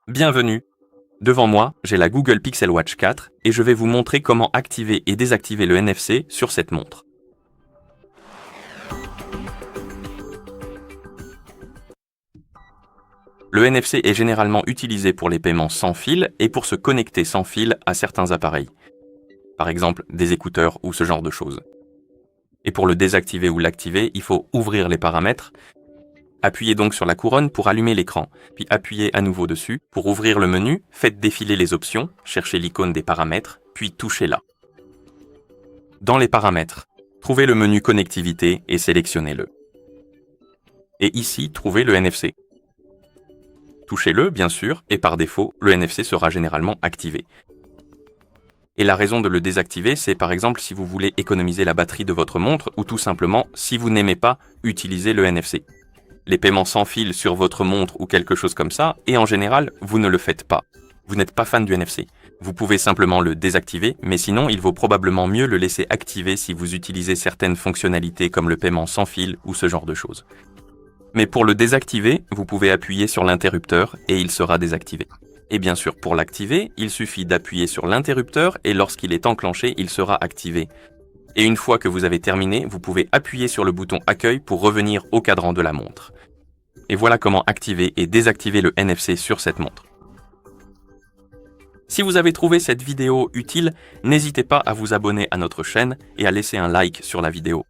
Bienvenue. Devant moi, j'ai la Google Pixel Watch 4 et je vais vous montrer comment activer et désactiver le NFC sur cette montre. Le NFC est généralement utilisé pour les paiements sans fil et pour se connecter sans fil à certains appareils. Par exemple, des écouteurs ou ce genre de choses. Et pour le désactiver ou l'activer, il faut ouvrir les paramètres. Appuyez donc sur la couronne pour allumer l'écran, puis appuyez à nouveau dessus. Pour ouvrir le menu, faites défiler les options, cherchez l'icône des paramètres, puis touchez-la. Dans les paramètres, trouvez le menu connectivité et sélectionnez-le. Et ici, trouvez le NFC. Touchez-le, bien sûr, et par défaut, le NFC sera généralement activé. Et la raison de le désactiver, c'est par exemple si vous voulez économiser la batterie de votre montre ou tout simplement si vous n'aimez pas utiliser le NFC. Les paiements sans fil sur votre montre ou quelque chose comme ça, et en général, vous ne le faites pas. Vous n'êtes pas fan du NFC. Vous pouvez simplement le désactiver, mais sinon, il vaut probablement mieux le laisser activer si vous utilisez certaines fonctionnalités comme le paiement sans fil ou ce genre de choses. Mais pour le désactiver, vous pouvez appuyer sur l'interrupteur et il sera désactivé. Et bien sûr, pour l'activer, il suffit d'appuyer sur l'interrupteur et lorsqu'il est enclenché, il sera activé. Et une fois que vous avez terminé, vous pouvez appuyer sur le bouton accueil pour revenir au cadran de la montre. Et voilà comment activer et désactiver le NFC sur cette montre. Si vous avez trouvé cette vidéo utile, n'hésitez pas à vous abonner à notre chaîne et à laisser un like sur la vidéo.